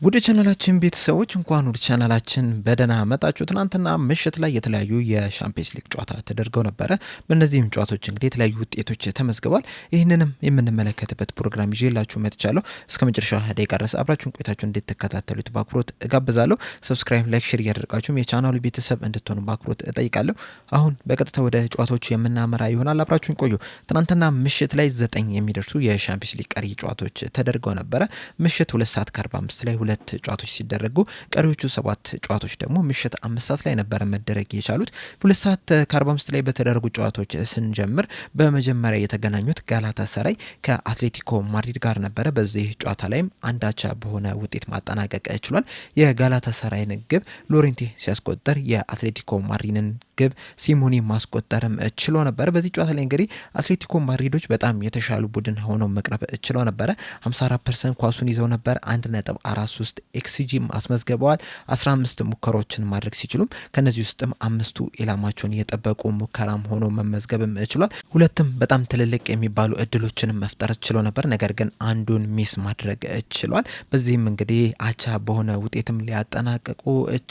ወደ ቻናላችን ቤተሰቦች እንኳን ወደ ቻናላችን በደህና መጣችሁ። ትናንትና ምሽት ላይ የተለያዩ የሻምፒየንስ ሊግ ጨዋታ ተደርገው ነበረ። በእነዚህም ጨዋታዎች እንግዲህ የተለያዩ ውጤቶች ተመዝግበዋል። ይህንንም የምንመለከትበት ፕሮግራም ይዤላችሁ መጥቻለሁ። እስከ መጨረሻ ደቂቃ ድረስ አብራችሁን ቆይታችሁ እንድትከታተሉት በአክብሮት እጋብዛለሁ። ሰብስክራይብ፣ ላይክ፣ ሼር እያደረጋችሁም የቻናሉ ቤተሰብ እንድትሆኑ በአክብሮት እጠይቃለሁ። አሁን በቀጥታ ወደ ጨዋታዎቹ የምናመራ ይሆናል። አብራችሁን ቆዩ። ትናንትና ምሽት ላይ 9 የሚደርሱ የሻምፒየንስ ሊግ ቀሪ ጨዋታዎች ተደርገው ነበረ። ምሽት 2 ሰዓት ከ45 ላይ ሁለት ጨዋታዎች ሲደረጉ ቀሪዎቹ 7 ጨዋታዎች ደግሞ ምሽት 5 ሰዓት ላይ ነበረ መደረግ የቻሉት። 2 ሰዓት ከ45 ላይ በተደረጉ ጨዋታዎች ስንጀምር በመጀመሪያ የተገናኙት ጋላታሳራይ ከአትሌቲኮ ማድሪድ ጋር ነበረ። በዚህ ጨዋታ ላይም አንዳቻ በሆነ ውጤት ማጠናቀቅ ችሏል። የጋላታሳራይን ግብ ሎሬንቴ ሲያስቆጠር የአትሌቲኮ ማድሪድን ግብ ሲሞኒ ማስቆጠርም ችሎ ነበር። በዚህ ጨዋታ ላይ እንግዲህ አትሌቲኮ ማድሪዶች በጣም የተሻሉ ቡድን ሆነው መቅረብ ችሎ ነበረ። 54% ኳሱን ይዘው ነበር። 1.43 ኤክስጂ አስመዝግበዋል። 15 ሙከራዎችን ማድረግ ሲችሉም ከነዚህ ውስጥም 5ቱ ኢላማቸውን የጠበቁ ሙከራም ሆኖ መመዝገብም ችሏል። ሁለትም በጣም ትልልቅ የሚባሉ እድሎችንም መፍጠር ችሎ ነበር። ነገር ግን አንዱን ሚስ ማድረግ ችሏል። በዚህም እንግዲህ አቻ በሆነ ውጤትም ሊያጠናቅቁ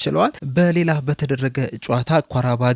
ችለዋል። በሌላ በተደረገ ጨዋታ ኳራባግ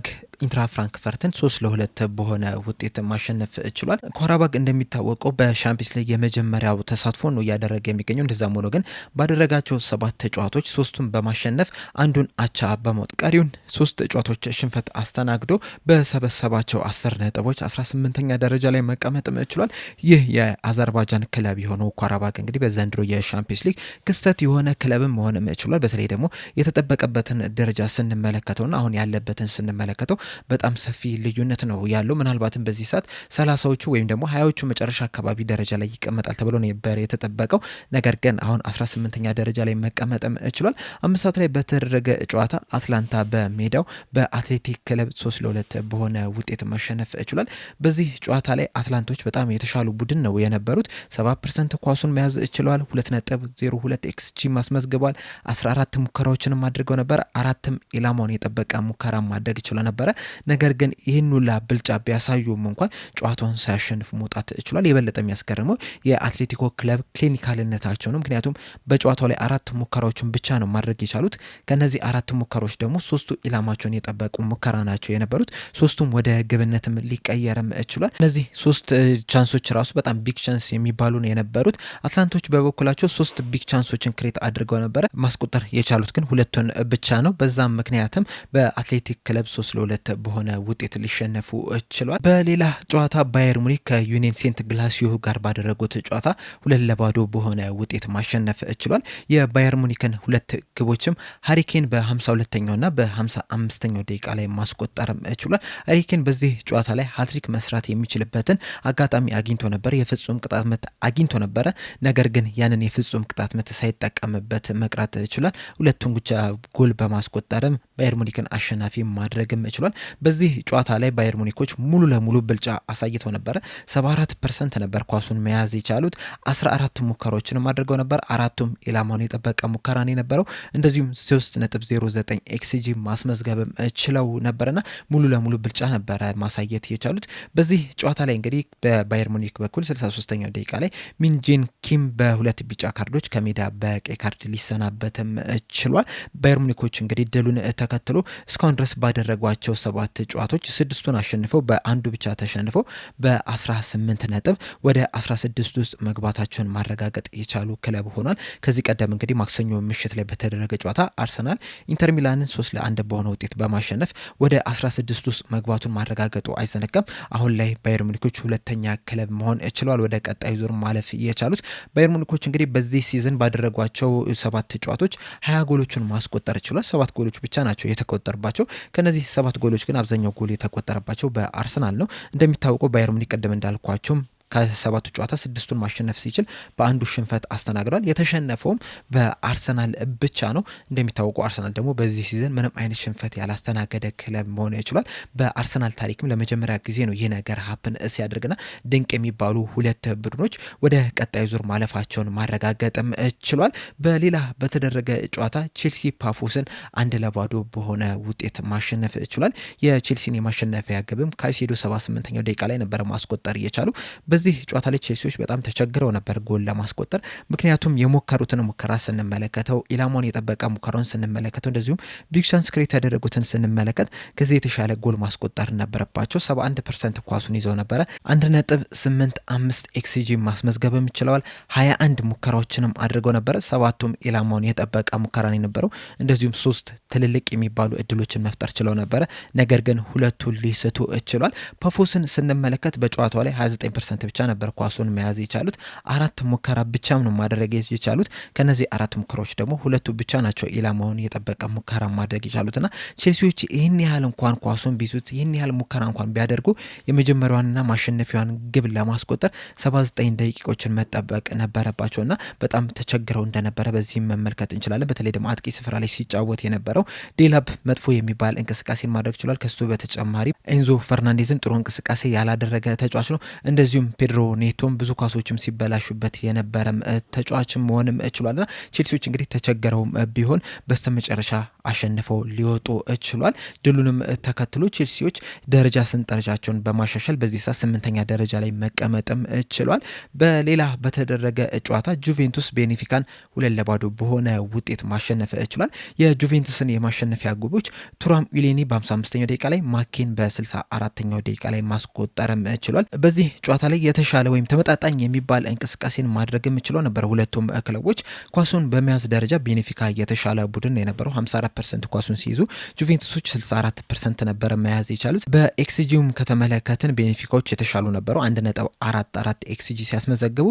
ኢንትራ ፍራንክፈርትን 3-2 በሆነ ውጤት ማሸነፍ ችሏል። ኳራባግ እንደሚታወቀው በሻምፒየንስ ሊግ የመጀመሪያው ተሳትፎ ነው እያደረገ የሚገኘው። እንደዛም ሆኖ ግን ባደረጋቸው 7 ጨዋታዎች 3ቱን በማሸነፍ አንዱን አቻ በመውጣት ቀሪውን 3 ጨዋታዎች ሽንፈት አስተናግዶ በሰበሰባቸው 10 ነጥቦች 18ኛ ደረጃ ላይ መቀመጥ ችሏል። ይህ የአዘርባይጃን ክለብ የሆነው ኳራባግ እንግዲህ በዘንድሮ የሻምፒየንስ ሊግ ክስተት የሆነ ክለብም መሆን ችሏል። በተለይ ደግሞ የተጠበቀበትን ደረጃ ስንመለከተውና አሁን ያለበትን ስንመለከተው በጣም ሰፊ ልዩነት ነው ያለው። ምናልባትም በዚህ ሰዓት 30ዎቹ ወይም ደግሞ 20ዎቹ መጨረሻ አካባቢ ደረጃ ላይ ይቀመጣል ተብሎ ነበር የተጠበቀው። ነገር ግን አሁን 18ኛ ደረጃ ላይ መቀመጥም ችሏል። 5 ሰዓት ላይ በተደረገ ጨዋታ አትላንታ በሜዳው በአትሌቲክ ክለብ 3-2 በሆነ ውጤት ማሸነፍ ችሏል። በዚህ ጨዋታ ላይ አትላንቶች በጣም የተሻሉ ቡድን ነው የነበሩት። 70% ኳሱን መያዝ ችለዋል። 2.02 ኤክስጂ ማስመዝግበዋል። 14 ሙከራዎችንም አድርገው ነበር። 4ም ኢላማውን የጠበቀ ሙከራ ማድረግ ችሎ ነበረ። ነገር ግን ይህን ሁላ ብልጫ ቢያሳዩም እንኳን ጨዋታውን ሳያሸንፉ መውጣት ችሏል። የበለጠ የሚያስገርመው የአትሌቲኮ ክለብ ክሊኒካልነታቸው ነው። ምክንያቱም በጨዋታው ላይ 4 ሙከራዎችን ብቻ ነው ማድረግ የቻሉት። ከነዚህ 4 ሙከራዎች ደግሞ 3ቱ ኢላማቸውን የጠበቁ ሙከራ ናቸው የነበሩት። 3ቱም ወደ ግብነትም ሊቀየርም ችሏል። እነዚህ 3 ቻንሶች ራሱ በጣም ቢግ ቻንስ የሚባሉ ነው የነበሩት። አትላንቶች በበኩላቸው 3 ቢግ ቻንሶችን ክሬት አድርገው ነበረ። ማስቆጠር የቻሉት ግን 2ቱን ብቻ ነው። በዛም ምክንያትም በአትሌቲክ ክለብ 3-2 በሆነ ውጤት ሊሸነፉ ችሏል። በሌላ ጨዋታ ባየር ሙኒክ ከዩኒየን ሴንት ግላሲዮ ጋር ባደረጉት ጨዋታ 2-0 በሆነ ውጤት ማሸነፍ ችሏል። የባየር ሙኒክን 2 ግቦችም ሃሪኬን በ52ኛውና በ55ኛው ደቂቃ ላይ ማስቆጠርም ችሏል። ሃሪኬን በዚህ ጨዋታ ላይ ሃትሪክ መስራት የሚችልበትን አጋጣሚ አግኝቶ ነበር። የፍጹም ቅጣት ምት አግኝቶ ነበረ። ነገር ግን ያንን የፍጹም ቅጣት ምት ሳይጠቀምበት መቅረት ችሏል። ሁለቱን ብቻ ጎል በማስቆጠርም ባየር ሙኒክን አሸናፊ ማድረግም ችሏል። በዚህ ጨዋታ ላይ ባየር ሙኒኮች ሙሉ ለሙሉ ብልጫ አሳይተው ነበረ። 74% ነበር ኳሱን መያዝ የቻሉት። 14 ሙከራዎችንም አድርገው ነበር። 4ቱም ኢላማውን የጠበቀ ሙከራ ነው የነበረው። እንደዚሁም 3.09 ኤክስጂ ማስመዝገብም ችለው ነበርና ሙሉ ለሙሉ ብልጫ ነበረ ማሳየት የቻሉት። በዚህ ጨዋታ ላይ እንግዲህ በባየር ሙኒክ በኩል 63ኛው ደቂቃ ላይ ሚንጂን ኪም በ2 ቢጫ ካርዶች ከሜዳ በቀይ ካርድ ሊሰናበትም ችሏል። ባየር ሙኒኮች እንግዲህ ድሉን ተከትሎ እስካሁን ድረስ ባደረጓቸው 7 ጨዋታዎች 6ቱን አሸንፈው በአንዱ ብቻ ተሸንፈው በ18 ነጥብ ወደ 16 ውስጥ መግባታቸውን ማረጋገጥ የቻሉ ክለብ ሆኗል። ከዚህ ቀደም እንግዲህ ማክሰኞ ምሽት ላይ በተደረገ ጨዋታ አርሰናል ኢንተር ሚላንን 3-1 በሆነ ውጤት በማሸነፍ ወደ 16 ውስጥ መግባቱን ማረጋገጡ አይዘነጋም። አሁን ላይ ባየር ሙኒኮች ሁለተኛ ክለብ መሆን ችለዋል። ወደ ቀጣይ ዙር ማለፍ የቻሉት ባየር ሙኒኮች እንግዲህ በዚህ ሲዝን ባደረጓቸው 7 ጨዋታዎች 20 ጎሎችን ማስቆጠር ችሏል። 7 ጎሎች ብቻ ናቸው የተቆጠሩባቸው። ከነዚህ 7 ጎሎች ግን አብዛኛው ጎል የተቆጠረባቸው በአርሰናል ነው። እንደሚታወቀው ባየር ሙኒክ ቀደም እንዳልኳቸውም ከ7ቱ ጨዋታ 6ቱን ማሸነፍ ሲችል በአንዱ ሽንፈት አስተናግዷል። የተሸነፈውም በአርሰናል ብቻ ነው። እንደሚታወቀው አርሰናል ደግሞ በዚህ ሲዝን ምንም አይነት ሽንፈት ያላስተናገደ ክለብ መሆን ይችላል። በአርሰናል ታሪክም ለመጀመሪያ ጊዜ ነው ይህ ነገር ሀፕን ሲያደርግና ድንቅ የሚባሉ 2 ቡድኖች ወደ ቀጣይ ዙር ማለፋቸውን ማረጋገጥም ችሏል። በሌላ በተደረገ ጨዋታ ቼልሲ ፓፎስን 1-0 በሆነ ውጤት ማሸነፍ ችሏል። የቼልሲን የማሸነፊያ ግብም ካይሴዶ 78ኛው ደቂቃ ላይ ነበረ ማስቆጠር የቻሉ። በዚህ ጨዋታ ላይ ቼልሲዎች በጣም ተቸግረው ነበር ጎል ለማስቆጠር። ምክንያቱም የሞከሩትን ሙከራ ስንመለከተው ኢላማውን የጠበቀ ሙከራውን ስንመለከተው እንደዚሁም ቢግ ቻንስ ክሬት ያደረጉትን ስንመለከት ከዚህ የተሻለ ጎል ማስቆጠር ነበረባቸው። 71% ኳሱን ይዘው ነበረ። 1.85 ኤክስጂ ማስመዝገብም ችለዋል። 21 ሙከራዎችንም አድርገው ነበረ። ሰባቱም ኢላማውን የጠበቀ ሙከራ ነው የነበረው። እንደዚሁም 3 ትልልቅ የሚባሉ እድሎችን መፍጠር ችለው ነበረ። ነገር ግን ሁለቱን ሊስቱ ችሏል። ፓፎስን ስንመለከት በጨዋታው ላይ 29% ብቻ ነበር ኳሱን መያዝ የቻሉት። 4 ሙከራ ብቻም ነው ማድረግ የቻሉት። ከነዚህ 4 ሙከራዎች ደግሞ ሁለቱ ብቻ ናቸው ኢላማውን የጠበቀ ሙከራ ማድረግ የቻሉትና ቼልሲዎች ይህን ያህል እንኳን ኳሱን ቢዙት ይህን ያህል ሙከራ እንኳን ቢያደርጉ የመጀመሪያዋንና ማሸነፊያዋን ግብ ለማስቆጠር 79 ደቂቃዎችን መጠበቅ ነበረባቸውና በጣም ተቸግረው እንደነበረ በዚህም መመልከት እንችላለን። በተለይ ደግሞ አጥቂ ስፍራ ላይ ሲጫወት የነበረው ዴላፕ መጥፎ የሚባል እንቅስቃሴን ማድረግ ችሏል። ከሱ በተጨማሪ ኤንዞ ፈርናንዴዝም ጥሩ እንቅስቃሴ ያላደረገ ተጫዋች ነው። እንደዚሁም ፔድሮ ኔቶም ብዙ ኳሶችም ሲበላሹበት የነበረም ተጫዋችም መሆንም ችሏልና ቼልሲዎች እንግዲህ ተቸገረውም ቢሆን በስተመጨረሻ አሸንፈው ሊወጡ ችሏል። ድሉንም ተከትሎ ቼልሲዎች ደረጃ ሰንጠረዣቸውን በማሻሻል በዚህ ሰዓት 8ኛ ደረጃ ላይ መቀመጥም ችሏል። በሌላ በተደረገ ጨዋታ ጁቬንቱስ ቤኔፊካን 2-0 በሆነ ውጤት ማሸነፍ ችሏል። የጁቬንቱስን የማሸነፊያ ግቦች ቱራም ኢሌኒ በ55ኛው ደቂቃ ላይ ማኬን በ64ኛው ደቂቃ ላይ ማስቆጠርም ችሏል። በዚህ ጨዋታ ላይ የተሻለ ወይም ተመጣጣኝ የሚባል እንቅስቃሴን ማድረግም ችሎ ነበር። ሁለቱም ክለቦች ኳሱን በመያዝ ደረጃ ቤኔፊካ የተሻለ ቡድን የነበረው 54% ኳሱን ሲይዙ ጁቬንቱሶች 64% ነበረ መያዝ የቻሉት። በኤክስጂም ከተመለከትን ቤኔፊካዎች የተሻሉ ነበሩ። 1.44 ኤክስጂ ሲያስመዘግቡ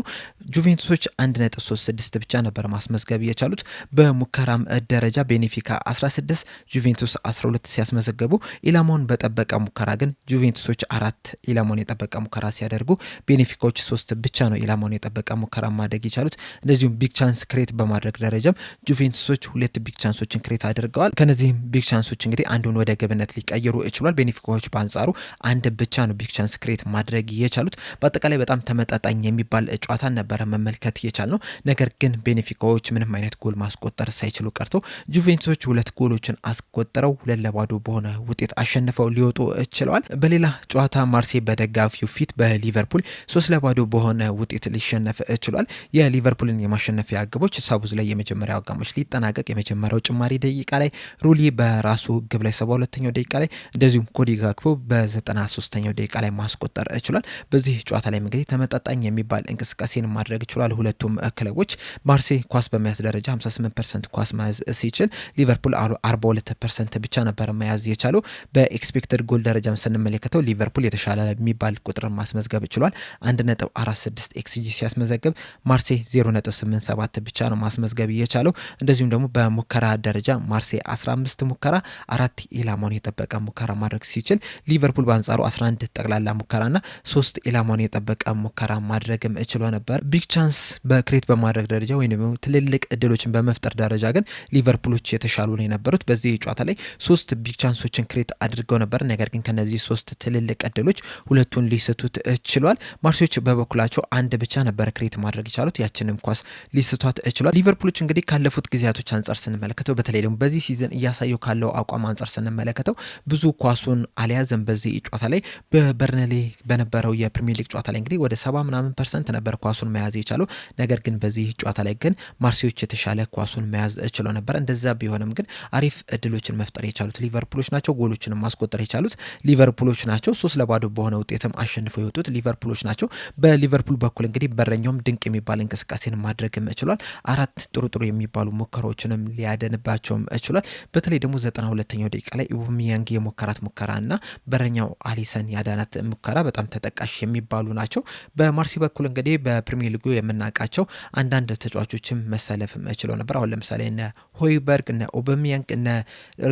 ጁቬንቱሶች 1.36 ብቻ ነበር ማስመዝገብ የቻሉት። በሙከራም ደረጃ ቤኔፊካ 16 ጁቬንቱስ 12 ሲያስመዘግቡ ኢላማውን በጠበቀ ሙከራ ግን ጁቬንቱሶች 4 ኢላማውን የጠበቀ ሙከራ ሲያደርጉ ቤኔፊካዎች 3 ብቻ ነው ኢላማውን የጠበቀ ሙከራ ማድረግ የቻሉት። እንደዚሁም ቢግ ቻንስ ክሬት በማድረግ ደረጃም ጁቬንቱሶች 2 ቢግ ቻንሶችን ክሬት አድርገዋል። ከነዚህም ቢግ ቻንሶች እንግዲህ አንዱን ወደ ግብነት ሊቀይሩ ይችላል። ቤኔፊካዎች በአንጻሩ አንድ ብቻ ነው ቢግ ቻንስ ክሬት ማድረግ የቻሉት። በአጠቃላይ በጣም ተመጣጣኝ የሚባል ጨዋታ ነበረ መመልከት የቻልነው። ነገር ግን ቤኔፊካዎች ምንም አይነት ጎል ማስቆጠር ሳይችሉ ቀርተው ጁቬንቱሶች 2 ጎሎችን አስቆጥረው 2-0 በሆነ ውጤት አሸንፈው ሊወጡ ችለዋል። በሌላ ጨዋታ ማርሴይ በደጋፊው ፊት በሊቨርፑል 3-0 በሆነ ውጤት ሊሸነፍ ችሏል። የሊቨርፑልን የማሸነፊያ ግቦች ሳቡዝ ላይ የመጀመሪያው አጋማሽ ሊጠናቀቅ የመጀመሪያው ጭማሪ ደቂቃ ላይ ሩሊ በራሱ ግብ ላይ 72ኛው ደቂቃ ላይ እንደዚሁም ኮዲ ጋክፖ በ93ኛው ደቂቃ ላይ ማስቆጠር ችሏል። በዚህ ጨዋታ ላይ እንግዲህ ተመጣጣኝ የሚባል እንቅስቃሴን ማድረግ ችሏል ሁለቱም ክለቦች። ማርሴይ ኳስ በመያዝ ደረጃ 58% ኳስ መያዝ ሲችል ሊቨርፑል 42% ብቻ ነበር መያዝ የቻለው። በኤክስፔክትድ ጎል ደረጃም ስንመለከተው ሊቨርፑል የተሻለ የሚባል ቁጥር ማስመዝገብ ችሏል። 1.46 ኤክስጂ ሲያስመዘግብ ማርሴይ 0.87 ብቻ ነው ማስመዝገብ የቻለው። እንደዚሁም ደግሞ በሙከራ ደረጃ ማርሴይ 15 ሙከራ 4 ኢላማውን የጠበቀ ሙከራ ማድረግ ሲችል ሊቨርፑል በአንጻሩ 11 ጠቅላላ ሙከራና 3 ኢላማውን የጠበቀ ሙከራ ማድረግም ችሎ ነበር። ቢግ ቻንስ በክሬት በማድረግ ደረጃ ወይም ደግሞ ትልልቅ እድሎችን በመፍጠር ደረጃ ግን ሊቨርፑሎች የተሻሉ ነው የነበሩት። በዚህ ጨዋታ ላይ 3 ቢግ ቻንሶችን ክሬት አድርገው ነበር። ነገር ግን ከነዚህ 3 ትልልቅ እድሎች ሁለቱን ሊስቱት ችሏል። ማርሴዮች በበኩላቸው አንድ ብቻ ነበር ክሬት ማድረግ የቻሉት፣ ያችንም ኳስ ሊስቷት ችሏል። ሊቨርፑሎች እንግዲህ ካለፉት ጊዜያቶች አንጻር ስንመለከተው በተለይ ደግሞ በዚህ ሲዝን እያሳየው ካለው አቋም አንጻር ስንመለከተው ብዙ ኳሱን አልያዘም። በዚህ ጨዋታ ላይ በበርንሌ በነበረው የፕሪሚየር ሊግ ጨዋታ ላይ እንግዲህ ወደ 70% ነበር ኳሱን መያዝ የቻለው። ነገር ግን በዚህ ጨዋታ ላይ ግን ማርሴዮች የተሻለ ኳሱን መያዝ ችለው ነበር። እንደዛ ቢሆንም ግን አሪፍ እድሎችን መፍጠር የቻሉት ሊቨርፑሎች ናቸው። ጎሎችንም ማስቆጠር የቻሉት ሊቨርፑሎች ናቸው። 3-0 በሆነ ውጤትም አሸንፈው የወጡት ሊቨርፑሎች ናቸው። በሊቨርፑል በኩል እንግዲህ በረኛውም ድንቅ የሚባል እንቅስቃሴን ማድረግም ችሏል። 4 ጥሩ የሚባሉ ሙከራዎችንም ሊያደንባቸውም ችሏል። በተለይ ደግሞ 92ኛው ደቂቃ ላይ ኡባሜያንግ የሞከራት ሙከራና በረኛው አሊሰን ያዳናት ሙከራ በጣም ተጠቃሽ የሚባሉ ናቸው። በማርሴይ በኩል እንግዲህ በፕሪሚየር ሊጉ የምናውቃቸው አንዳንድ ተጫዋቾችም መሰለፍም ችለው ነበር። አሁን ለምሳሌ እነ ሆይበርግ፣ እነ ኡባሜያንግ፣ እነ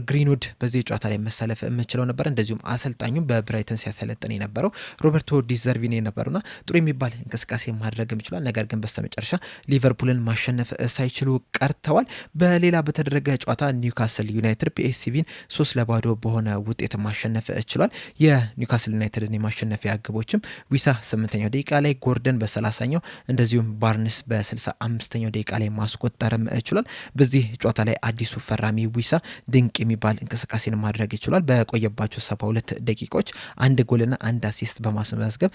ግሪንውድ በዚህ ጨዋታ ላይ መሰለፍ ችለው ነበር። እንደዚሁም አሰልጣኙም በብራይተን ሲያሰለጥን የነበረው ሮበርቶ ዲዘርቪኒ ነበሩና ጥሩ የሚባል እንቅስቃሴ ማድረግም ችሏል። ነገር ግን በስተመጨረሻ ሊቨርፑልን ማሸነፍ ሳይችሉ ቀርተዋል። በሌላ በተደረገ ጨዋታ ኒውካስል ዩናይትድ ፒኤስቪን 3-0 በሆነ ውጤት ማሸነፍ ችሏል። የኒውካስል ዩናይትድን የማሸነፊያ ግቦችም ዊሳ 8ኛው ደቂቃ ላይ፣ ጎርደን በ30ኛው እንደዚሁም ባርንስ በ65ኛው ደቂቃ ላይ ማስቆጠርም ችሏል። በዚህ ጨዋታ ላይ አዲሱ ፈራሚ ዊሳ ድንቅ የሚባል እንቅስቃሴን ማድረግ ይችላል። በቆየባቸው 72 ደቂቃዎች 1 ጎልና 1 አሲስት በማስመዝገብ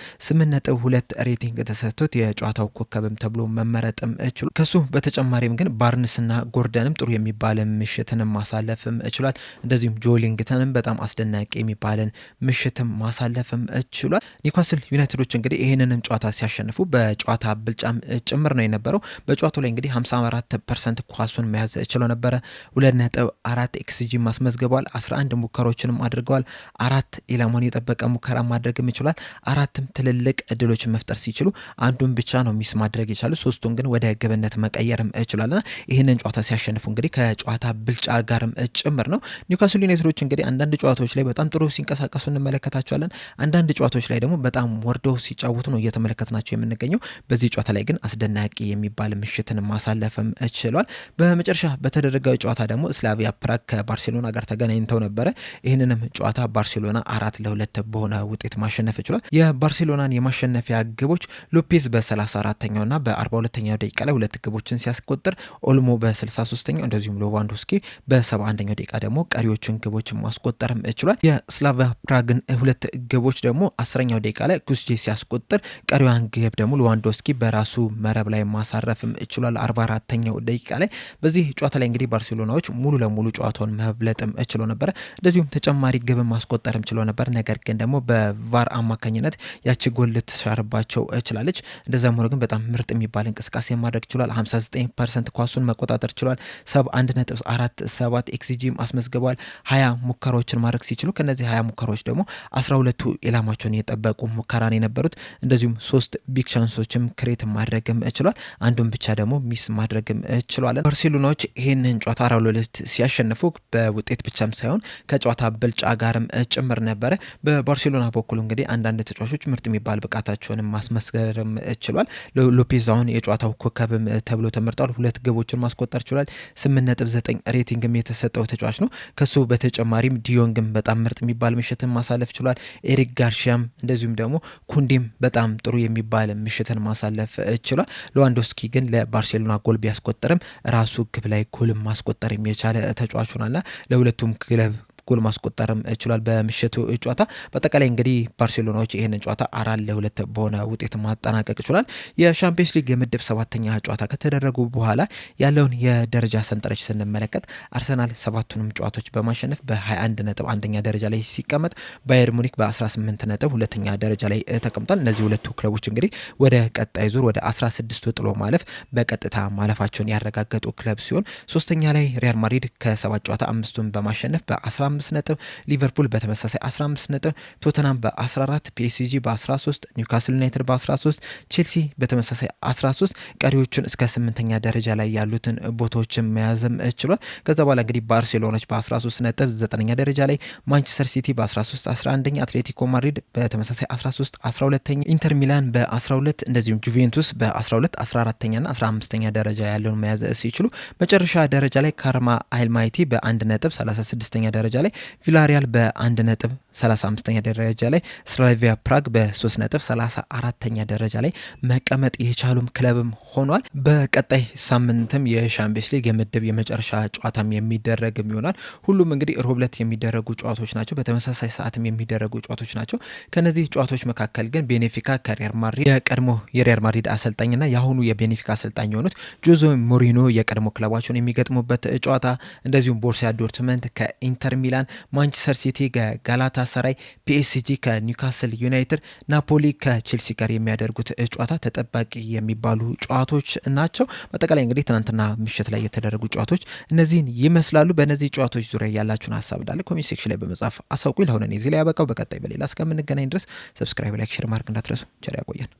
8.2 ሬቲንግ ተሰጥቶት የጨዋታው ኮከብም ተብሎ መመረጥም ችሏል። ከሱ በተጨማሪም ግን ባርንስና ጎርደንም ጥሩ የሚባል ምሽትንም ማሳለፍም ችሏል። እንደዚሁም ጆሊንግተንም በጣም አስደናቂ የሚባልን ምሽትም ማሳለፍም ችሏል። ኒውካስል ዩናይትዶች እንግዲህ ይህንንም ጨዋታ ሲያሸንፉ በጨዋታ ብልጫም ጭምር ነው የነበረው። በጨዋታው ላይ እንግዲህ 54% ኳሱን መያዝ ችለው ነበረ። 2.4 ኤክስጂ ማስመዝግበዋል። 11 ሙከራዎችንም አድርገዋል። 4 ኢላማን የጠበቀ ሙከራ ማድረግም ይችላል። 4 ትልልቅ እድሎችን መፍጠር ሲችሉ አንዱን ብቻ ነው ሚስ ማድረግ የቻሉ፣ 3ቱን ግን ወደ ግብነት መቀየርም ችሏልና ይህንን ጨዋታ ሲያሸንፉ እንግዲህ ከጨዋታ ብልጫ ጋርም ጭምር ነው። ኒውካስል ዩናይትዶች እንግዲህ አንዳንድ ጨዋታዎች ላይ በጣም ጥሩ ሲንቀሳቀሱ እንመለከታቸዋለን። አንዳንድ ጨዋታዎች ላይ ደግሞ በጣም ወርደው ሲጫወቱ ነው እየተመለከትናቸው የምንገኘው። በዚህ ጨዋታ ላይ ግን አስደናቂ የሚባል ምሽትን ማሳለፍም ችሏል። በመጨረሻ በተደረገው ጨዋታ ደግሞ ስላቪያ ፕራግ ከባርሴሎና ጋር ተገናኝተው ነበረ። ይህንንም ጨዋታ ባርሴሎና 4-2 በሆነ ውጤት ማሸነፍ ችሏል። የባርሴሎናን የማሸነፊያ ግቦች ሎፔዝ በ34ኛው እና በ42ኛው ደቂቃ ላይ 2 ግቦችን ሲያስቆጥር ኦልሞ በ63ኛው እንደዚሁም ሌቫንዶስኪ በ71ኛው ደቂቃ ደግሞ ቀሪዎቹን ግቦች ማስቆጠርም ችሏል። የስላቪያ ፕራግን 2 ግቦች ደግሞ 10ኛው ደቂቃ ላይ ኩስጄ ሲያስቆጥር ቀሪዋን ግብ ደግሞ ሌቫንዶስኪ በራሱ መረብ ላይ ማሳረፍም ችሏል 44ኛው ደቂቃ ላይ። በዚህ ጨዋታ ላይ እንግዲህ ባርሴሎናዎች ሙሉ ለሙሉ ጨዋታውን መብለጥም ችሎ ነበረ። እንደዚሁም ተጨማሪ ግብ ማስቆጠርም ችሎ ነበር። ነገር ግን ደግሞ በቫር አማካኝነት ያቺ ጎል ልትሻርባቸው ችላለች። እንደዛም ሆኖ ግን በጣም ምርጥ የሚባል እንቅስቃሴ ማድረግ ችሏል። 59% ኳሱን መቆጣጠር ችሏል። 71.47 ኤክስጂ አስመዝግበዋል። 20 ሙከራዎችን ማድረግ ሲችሉ ከነዚህ 20 ሙከራዎች ደግሞ 12ቱ ኢላማቸውን የጠበቁ ሙከራን የነበሩት። እንደዚሁም 3 ቢግ ቻንሶችም ክሬት ማድረግም ችሏል። አንዱን ብቻ ደግሞ ሚስ ማድረግም ችሏል። ባርሴሎናዎች ይህንን ጨዋታ 4-2 ሲያሸንፉ በውጤት ብቻም ሳይሆን ከጨዋታ ብልጫ ጋርም ጭምር ነበረ። በባርሴሎና በኩል እንግዲህ አንዳንድ ተጫዋቾች ምርጥ የሚባል ብቃታቸውን ማስመስገርም ችሏል። ሎፔዝ አሁን የጨዋታው ኮከብም ተብሎ ተመርጧል። 2 ግቦችን ማስቆጠር ችሏል። 8.9 ሬቲንግም የተሰጠው ተጫዋች ነው። ከሱ በተጨማሪም ዲዮንግም በጣም ምርጥ የሚባል ምሽትን ማሳለፍ ችሏል። ኤሪክ ጋርሺያም እንደዚሁም ደግሞ ኩንዴም በጣም ጥሩ የሚባል ምሽትን ማሳለፍ ችሏል። ሌዋንዶስኪ ግን ለባርሴሎና ጎል ቢያስቆጠርም ራሱ ግብ ላይ ጎል ማስቆጠር የቻለ ተጫዋች ሆኗልና ለሁለቱም ክለብ ጎል ማስቆጠርም ችሏል በምሽቱ ጨዋታ። በአጠቃላይ እንግዲህ ባርሴሎናዎች ይህንን ጨዋታ 4-2 በሆነ ውጤት ማጠናቀቅ ችሏል። የሻምፒየንስ ሊግ የምድብ 7ኛ ጨዋታ ከተደረጉ በኋላ ያለውን የደረጃ ሰንጠረዥ ስንመለከት አርሰናል 7ቱንም ጨዋታዎች በማሸነፍ በ21 ነጥብ አንደኛ ደረጃ ላይ ሲቀመጥ፣ ባየር ሙኒክ በ18 ነጥብ ሁለተኛ ደረጃ ላይ ተቀምጧል። እነዚህ ሁለቱ ክለቦች እንግዲህ ወደ ቀጣይ ዙር ወደ 16ቱ ጥሎ ማለፍ በቀጥታ ማለፋቸውን ያረጋገጡ ክለብ ሲሆን፣ ሶስተኛ ላይ ሪያል ማድሪድ ከ7 ጨዋታ 5ቱን በማሸነፍ በ15 ነጥብ፣ ሊቨርፑል በተመሳሳይ 15 ነጥብ፣ ቶተናም በ14፣ ፒኤስጂ በ13፣ ኒውካስል ዩናይትድ በ13፣ ቼልሲ በተመሳሳይ 13 ቀሪዎቹን እስከ 8ኛ ደረጃ ላይ ያሉትን ቦታዎችን መያዝም ችሏል። ከዛ በኋላ እንግዲህ ባርሴሎናዎች በ13 ነጥብ 9ኛ ደረጃ ላይ፣ ማንቸስተር ሲቲ በ13 11ኛ፣ አትሌቲኮ ማድሪድ በተመሳሳይ 13 12ኛ፣ ኢንተር ሚላን በ12 እንደዚሁም ጁቬንቱስ በ12 14ኛና 15ኛ ደረጃ ያለውን መያዝ ሲችሉ፣ መጨረሻ ደረጃ ላይ ካርማ አይልማይቲ በ1 ነጥብ 36ኛ ደረጃ ላይ፣ ቪላሪያል በ1 ነጥብ 35ኛ ደረጃ ላይ፣ ስላቪያ ፕራግ በ3 ነጥብ 34ኛ ደረጃ ላይ መቀመጥ የቻሉም ክለብም ሆኗል። በቀጣይ ሳምንትም የሻምፒየንስ ሊግ የምድብ የመጨረሻ ጨዋታም የሚደረግም ይሆናል። ሁሉም እንግዲህ ሮብ ዕለት የሚደረጉ ጨዋታዎች ናቸው። በተመሳሳይ ሰዓትም የሚደረጉ ጨዋታዎች ናቸው። ከነዚህ ጨዋታዎች መካከል ግን ቤኔፊካ ከሪያል ማድሪድ የቀድሞ የሪያል ማድሪድ አሰልጣኝና የአሁኑ የቤኔፊካ አሰልጣኝ የሆኑት ጆዜ ሞሪኖ የቀድሞ ክለባቸውን የሚገጥሙበት ጨዋታ፣ እንደዚሁም ቦርሲያ ዶርትመንት ከኢንተር ሚላን፣ ማንቸስተር ሲቲ ከጋላታ ሰራይ፣ ፒኤስጂ ከኒውካስል ዩናይትድ፣ ናፖሊ ከቼልሲ ጋር የሚያደርጉት ጨዋታ ተጠባቂ የሚባሉ ጨዋታዎች ናቸው። በአጠቃላይ እንግዲህ ትናንትና ምሽት ላይ የተደረጉ ጨዋታዎች እነዚህን ይመስላሉ። በእነዚህ ጨዋታዎች ዙሪያ ያላችሁን ሀሳብ እንዳለ ኮሜንት ሴክሽን ላይ በመጻፍ አሳውቁኝ። ለአሁን እዚህ ላይ ያበቃው። በቀጣይ በሌላ እስከምንገናኝ ድረስ ሰብስክራይብ፣ ላይክ፣ ሼር ማድረግ እንዳትረሱ። ቸር ያቆየን።